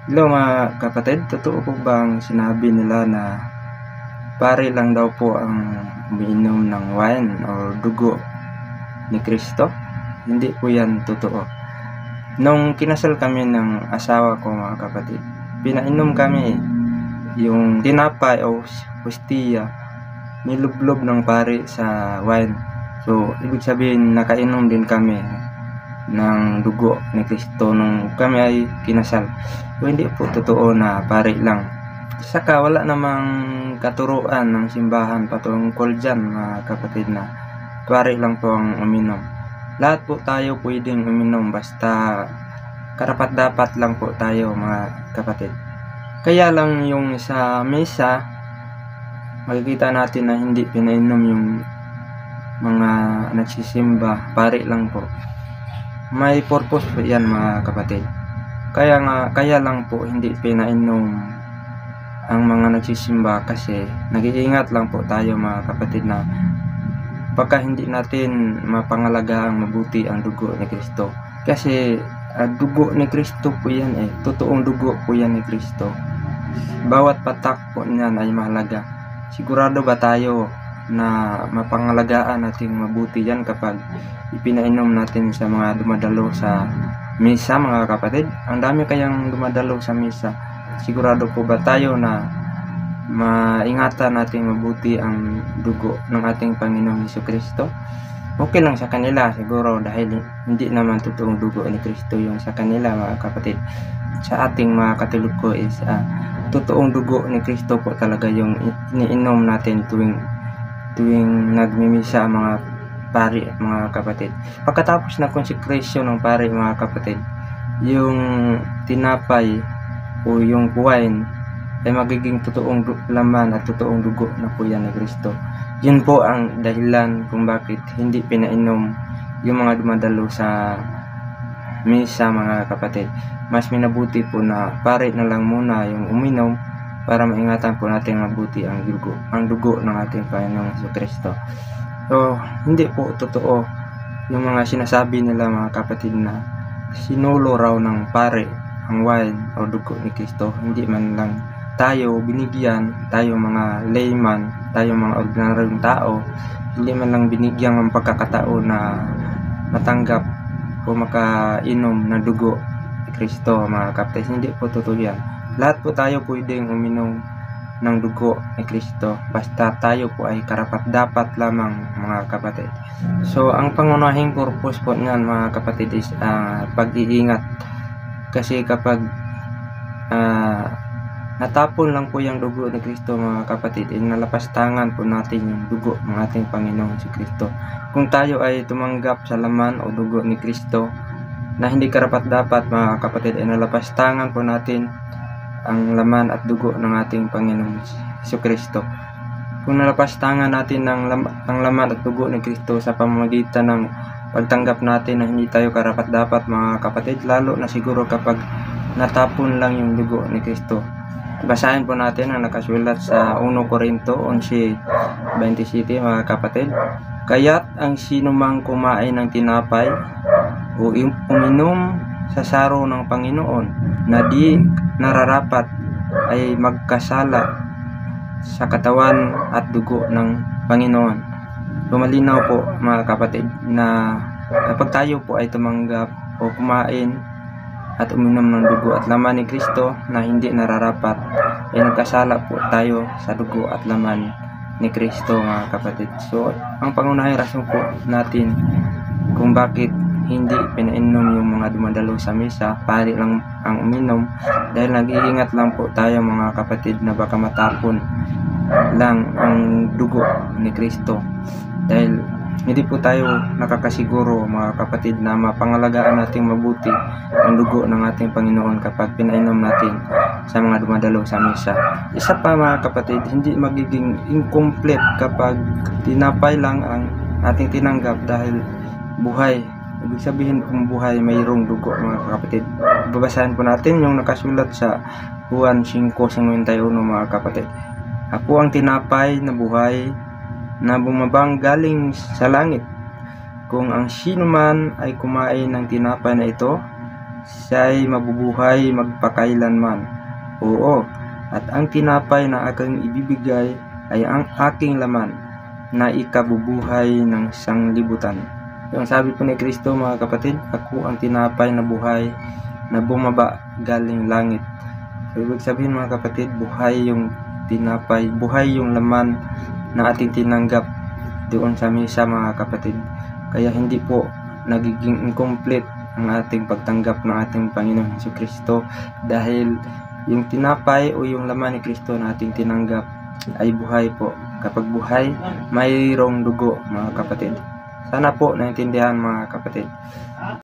Hello mga kapatid, totoo po bang sinabi nila na pare lang daw po ang umiinom ng wine o dugo ni Kristo? Hindi po yan totoo. Nung kinasal kami ng asawa ko mga kapatid, pinainom kami yung tinapay o hostia, nilublob ng pare sa wine. So, ibig sabihin nakainom din kami ng dugo ni Kristo nung kami ay kinasal. So, hindi po totoo na pare lang. Saka wala namang katuruan ng simbahan patungkol dyan mga kapatid na pare lang po ang uminom. Lahat po tayo pwedeng uminom basta karapat dapat lang po tayo mga kapatid. Kaya lang yung sa misa, makikita natin na hindi pinainom yung mga nagsisimba, pare lang po. May purpose po yan mga kapatid. Kaya lang po hindi pinainom ang mga nagsisimba kasi nag-iingat lang po tayo mga kapatid na baka hindi natin mapangalagaan mabuti ang dugo ni Kristo. Kasi dugo ni Kristo po yan totoong dugo po yan ni Kristo. Bawat patak po niyan ay mahalaga. Sigurado ba tayo na mapangalagaan natin mabuti yan kapag ipinainom natin sa mga dumadalo sa misa mga kapatid? Ang dami kayang dumadalo sa misa. Sigurado po ba tayo na maingatan natin mabuti ang dugo ng ating Panginoong Jesucristo? Okay lang sa kanila siguro dahil hindi naman totoong dugo ni Kristo yung sa kanila mga kapatid. Sa ating mga Katoliko is totoong dugo ni Kristo po talaga yung iniinom natin tuwing nagmimisa mga pari mga kapatid. Pagkatapos na consecration ng pari mga kapatid, yung tinapay o yung wine ay magiging totoong laman at totoong dugo na po yan ni Kristo. Yun po ang dahilan kung bakit hindi pinainom yung mga dumadalo sa misa mga kapatid. Mas minabuti po na pare na lang muna yung uminom para maingatan po natin mabuti ang dugo ng ating Panginoong Jesucristo. So, hindi po totoo yung mga sinasabi nila mga kapatid na sinulo raw ng pare ang wine o dugo ni Kristo. Hindi man lang tayo binigyan, tayo mga layman, tayo mga ordinaryong tao, hindi man lang binigyan ng pagkakataon na matanggap o makainom ng dugo ni Kristo mga kapatid. Hindi po totoo yan. Lahat po tayo pwedeng uminom ng dugo ni Kristo basta tayo po ay karapat-dapat lamang mga kapatid. So, ang pangunahing purpose po niyan mga kapatid is pag-iingat. Kasi kapag natapon lang po yung dugo ni Kristo mga kapatid, nalapastangan po natin yung dugo ng ating Panginoong si Kristo. Kung tayo ay tumanggap sa laman o dugo ni Kristo na hindi karapat-dapat mga kapatid, ay nalapastangan po natin ang laman at dugo ng ating Panginoong Jesucristo. Kung nalapastangan natin ang laman at dugo ni Kristo sa pamamagitan ng pagtanggap natin na hindi tayo karapat-dapat mga kapatid, lalo na siguro kapag natapon lang yung dugo ni Kristo. Basahin po natin ang nakasulat sa 1 Corinto 11:27 mga kapatid. Kaya't ang sinumang kumain ng tinapay o uminom sa saro ng Panginoon na di nararapat ay magkasala sa katawan at dugo ng Panginoon. Lumalinaw po mga kapatid na kapag tayo po ay tumanggap o kumain at uminom ng dugo at laman ni Kristo na hindi nararapat, ay nagkasala po tayo sa dugo at laman ni Kristo mga kapatid. So, ang pangunahing rason po natin kung bakit hindi pinainom yung mga dumadalo sa misa, pare lang ang uminom, dahil nag-iingat lang po tayo mga kapatid na baka matapon lang ang dugo ni Kristo. Dahil hindi po tayo nakakasiguro mga kapatid na mapangalagaan natin mabuti ang dugo ng ating Panginoon kapag pinainom natin sa mga dumadalo sa misa. Isa pa mga kapatid, hindi magiging incomplete kapag tinapay lang ang ating tinanggap dahil buhay. Ibig sabihin kung buhay mayroong dugo mga kapatid. Babasahin po natin yung nakasulat sa Juan 5:51 mga kapatid. Ako ang tinapay na buhay na bumabang galing sa langit. Kung ang sino man ay kumain ng tinapay na ito, siya'y mabubuhay magpakailanman. Oo, at ang tinapay na aking ibibigay ay ang aking laman na ikabubuhay ng sanglibutan. Yung sabi po ni Kristo, mga kapatid, ako ang tinapay na buhay na bumaba galing langit. So, ibig sabihin, mga kapatid, buhay yung tinapay, buhay yung laman na ating tinanggap doon sa misa, mga kapatid. Kaya hindi po nagiging incomplete ang ating pagtanggap ng ating Panginoon Jesucristo dahil yung tinapay o yung laman ni Kristo na ating tinanggap ay buhay po. Kapag buhay, mayroong dugo, mga kapatid. Sana po naintindihan, mga kapatid.